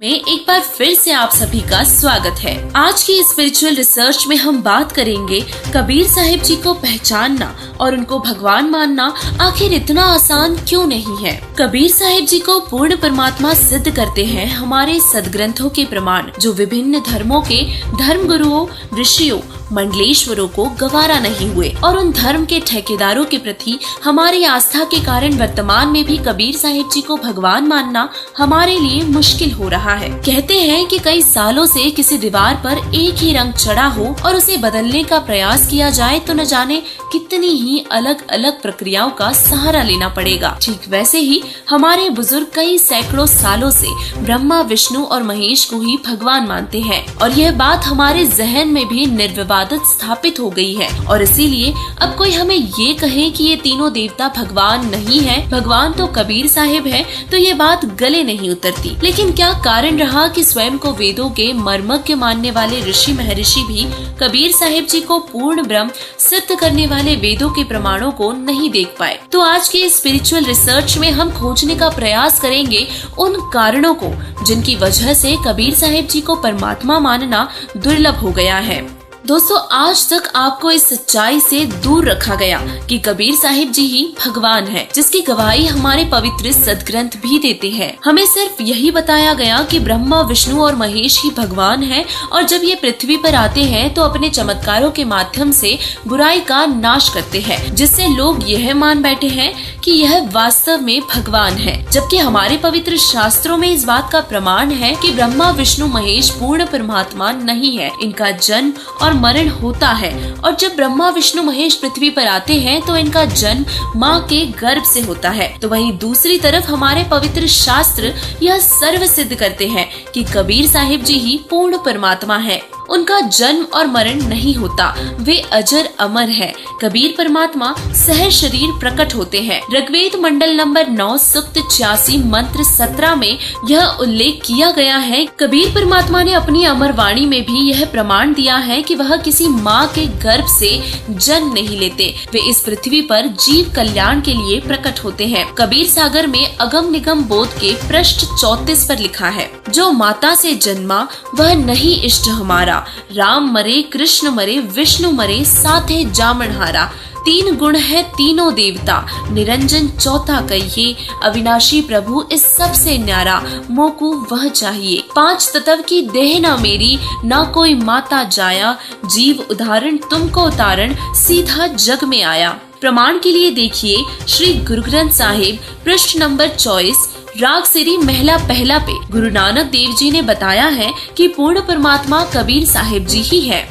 में एक बार फिर से आप सभी का स्वागत है। आज की स्पिरिचुअल रिसर्च में हम बात करेंगे कबीर साहिब जी को पहचानना और उनको भगवान मानना आखिर इतना आसान क्यों नहीं है। कबीर साहिब जी को पूर्ण परमात्मा सिद्ध करते हैं हमारे सदग्रंथों के प्रमाण, जो विभिन्न धर्मों के धर्म गुरुओं, ऋषियों, मंडलेश्वरों को गवारा नहीं हुए और उन धर्म के ठेकेदारों के प्रति हमारी आस्था के कारण वर्तमान में भी कबीर साहिब जी को भगवान मानना हमारे लिए मुश्किल हो रहा है। कहते हैं कि कई सालों से किसी दीवार पर एक ही रंग चढ़ा हो और उसे बदलने का प्रयास किया जाए तो न जाने कितनी ही अलग अलग प्रक्रियाओं का सहारा लेना पड़ेगा। ठीक वैसे ही हमारे बुजुर्ग कई सैकड़ों सालों से ब्रह्मा, विष्णु और महेश को ही भगवान मानते हैं और यह बात हमारे जहन में भी निर्विवादित स्थापित हो गई है। और इसीलिए अब कोई हमें ये कहे कि ये तीनों देवता भगवान नहीं है, भगवान तो कबीर साहिब है, तो ये बात गले नहीं उतरती। लेकिन क्या कारण रहा कि स्वयं को वेदों के मर्मज्ञ मानने वाले ऋषि महर्षि भी कबीर साहिब जी को पूर्ण ब्रह्म सिद्ध करने वाले वेदों के प्रमाणों को नहीं देख पाए। तो आज के स्पिरिचुअल रिसर्च में हम खोजने का प्रयास करेंगे उन कारणों को जिनकी वजह से कबीर साहिब जी को परमात्मा मानना दुर्लभ हो गया है। दोस्तों, आज तक आपको इस सच्चाई से दूर रखा गया कि कबीर साहिब जी ही भगवान है, जिसकी गवाही हमारे पवित्र सदग्रंथ भी देते हैं। हमें सिर्फ यही बताया गया कि ब्रह्मा, विष्णु और महेश ही भगवान है और जब ये पृथ्वी पर आते हैं तो अपने चमत्कारों के माध्यम से बुराई का नाश करते हैं, जिससे लोग यह मान बैठे हैं कि यह वास्तव में भगवान है। जबकि हमारे पवित्र शास्त्रों में इस बात का प्रमाण है कि ब्रह्मा, विष्णु, महेश पूर्ण परमात्मा नहीं है। इनका जन्म और मरण होता है और जब ब्रह्मा, विष्णु, महेश पृथ्वी पर आते हैं तो इनका जन्म माँ के गर्भ से होता है। तो वहीं दूसरी तरफ हमारे पवित्र शास्त्र यह सर्व सिद्ध करते हैं कि कबीर साहिब जी ही पूर्ण परमात्मा है। उनका जन्म और मरण नहीं होता, वे अजर अमर है। कबीर परमात्मा सह शरीर प्रकट होते हैं। ऋग्वेद मंडल नंबर 9 सूक्त 86 मंत्र 17 में यह उल्लेख किया गया है। कबीर परमात्मा ने अपनी अमर वाणी में भी यह प्रमाण दिया है कि वह किसी माँ के गर्भ से जन्म नहीं लेते, वे इस पृथ्वी पर जीव कल्याण के लिए प्रकट होते हैं। कबीर सागर में अगम निगम बोध के पृष्ठ 34 पर लिखा है, जो माता से जन्मा वह नहीं इष्ट हमारा, राम मरे, कृष्ण मरे, विष्णु मरे, साथे जामनहारा। तीन गुण है तीनों देवता, निरंजन चौथा कहिए, अविनाशी प्रभु इस सबसे न्यारा, मोको वह चाहिए। पांच तत्व की देह ना मेरी, ना कोई माता जाया, जीव उदाहरण तुमको उतारण, सीधा जग में आया। प्रमाण के लिए देखिए श्री गुरु ग्रंथ साहिब पृष्ठ नंबर 24 राग सिरी महला पहला पे गुरु नानक देव जी ने बताया है कि पूर्ण परमात्मा कबीर साहिब जी ही है।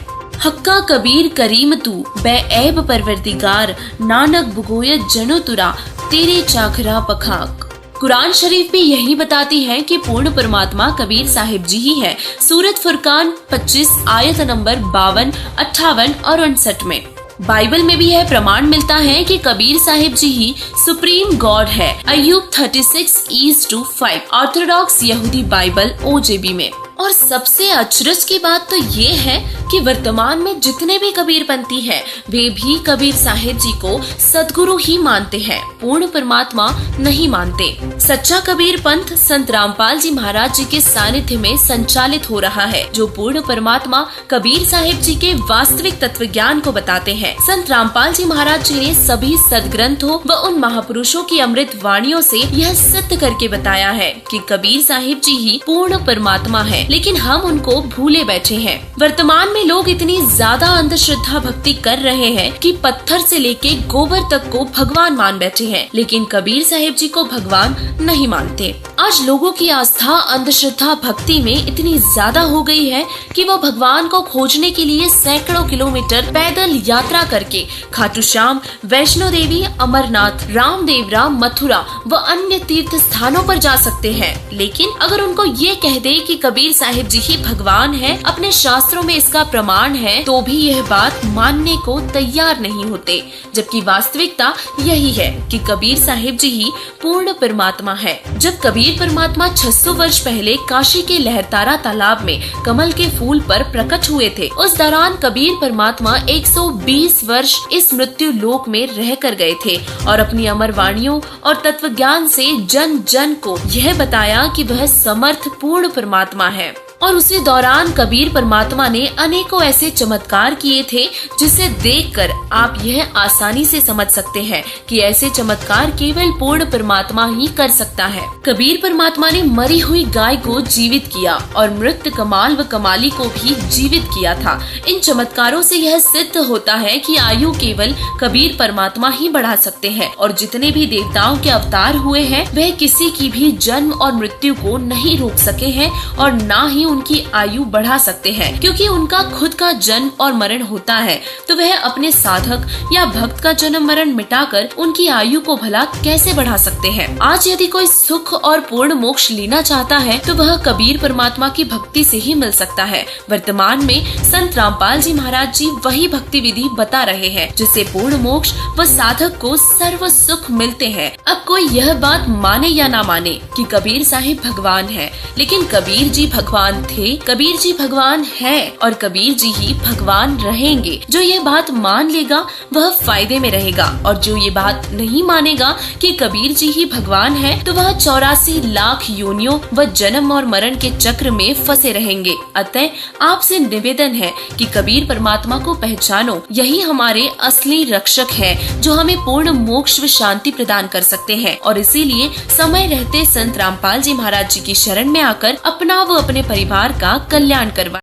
हक्का कबीर करीम तू बेऐब परवरदिगार, नानक बुगोयत जनो तुरा, तेरे चाखरा पखाक। कुरान शरीफ भी यही बताती है कि पूर्ण परमात्मा कबीर साहिब जी ही है। सूरत फुरकान 25 आयत नंबर 52, 58 और 59 में। बाइबल में भी यह प्रमाण मिलता है कि कबीर साहिब जी ही सुप्रीम गॉड है। अय्यूब 36:5 ऑर्थोडॉक्स यहूदी बाइबल OJB में। और सबसे अचरज की बात तो ये है कि वर्तमान में जितने भी कबीरपंथी हैं, वे भी कबीर साहिब जी को सदगुरु ही मानते हैं, पूर्ण परमात्मा नहीं मानते। सच्चा कबीर पंथ संत रामपाल जी महाराज जी के सानिध्य में संचालित हो रहा है, जो पूर्ण परमात्मा कबीर साहिब जी के वास्तविक तत्व ज्ञान को बताते हैं। संत रामपाल जी महाराज जी ने सभी सदग्रंथों व उन महापुरुषों की अमृत वाणियों से यह सिद्ध करके बताया है कि कबीर साहिब जी ही पूर्ण परमात्मा है, लेकिन हम उनको भूले बैठे हैं। वर्तमान में लोग इतनी ज्यादा अंधश्रद्धा भक्ति कर रहे हैं कि पत्थर से लेके गोबर तक को भगवान मान बैठे हैं, लेकिन कबीर साहिब जी को भगवान नहीं मानते। आज लोगों की आस्था अंधश्रद्धा भक्ति में इतनी ज्यादा हो गई है कि वो भगवान को खोजने के लिए सैकड़ों किलोमीटर पैदल यात्रा करके खाटू श्याम, वैष्णो देवी, अमरनाथ, रामदेवरा, मथुरा व अन्य तीर्थ स्थानों पर जा सकते हैं। लेकिन अगर उनको ये कह दे कि कबीर साहिब जी ही भगवान है, अपने शास्त्रों में इसका प्रमाण है, तो भी यह बात मानने को तैयार नहीं होते। जबकि वास्तविकता यही है कि कबीर साहिब जी ही पूर्ण परमात्मा है। जब कबीर कबीर परमात्मा 600 वर्ष पहले काशी के लहरतारा तालाब में कमल के फूल पर प्रकट हुए थे। उस दौरान कबीर परमात्मा 120 वर्ष इस मृत्यु लोक में रह कर गए थे और अपनी अमर वाणियों और तत्व ज्ञान से जन जन को यह बताया कि वह समर्थ पूर्ण परमात्मा है। और उसी दौरान कबीर परमात्मा ने अनेकों ऐसे चमत्कार किए थे जिसे देखकर आप यह आसानी से समझ सकते हैं कि ऐसे चमत्कार केवल पूर्ण परमात्मा ही कर सकता है। कबीर परमात्मा ने मरी हुई गाय को जीवित किया और मृत कमाल व कमाली को भी जीवित किया था। इन चमत्कारों से यह सिद्ध होता है कि आयु केवल कबीर परमात्मा ही बढ़ा सकते हैं और जितने भी देवताओं के अवतार हुए हैं वह किसी की भी जन्म और मृत्यु को नहीं रोक सके हैं और न ही उनकी आयु बढ़ा सकते हैं, क्योंकि उनका खुद का जन्म और मरण होता है तो वह अपने साधक या भक्त का जन्म मरण मिटाकर उनकी आयु को भला कैसे बढ़ा सकते हैं। आज यदि कोई सुख और पूर्ण मोक्ष लेना चाहता है तो वह कबीर परमात्मा की भक्ति से ही मिल सकता है। वर्तमान में संत रामपाल जी महाराज जी वही भक्ति विधि बता रहे हैं जिससे पूर्ण मोक्ष व साधक को सर्व सुख मिलते हैं। अब कोई यह बात माने या ना माने कि कबीर साहिब भगवान है, लेकिन कबीर जी भगवान थे, कबीर जी भगवान हैं और कबीर जी ही भगवान रहेंगे। जो ये बात मान लेगा वह फायदे में रहेगा और जो ये बात नहीं मानेगा कि कबीर जी ही भगवान है तो वह 84 लाख योनियों व जन्म और मरण के चक्र में फंसे रहेंगे। अतः आपसे निवेदन है कि कबीर परमात्मा को पहचानो, यही हमारे असली रक्षक है जो हमें पूर्ण मोक्ष व शांति प्रदान कर सकते हैं। और इसीलिए समय रहते संत रामपाल जी महाराज जी की शरण में आकर अपना व अपने परिवार का कल्याण करवा।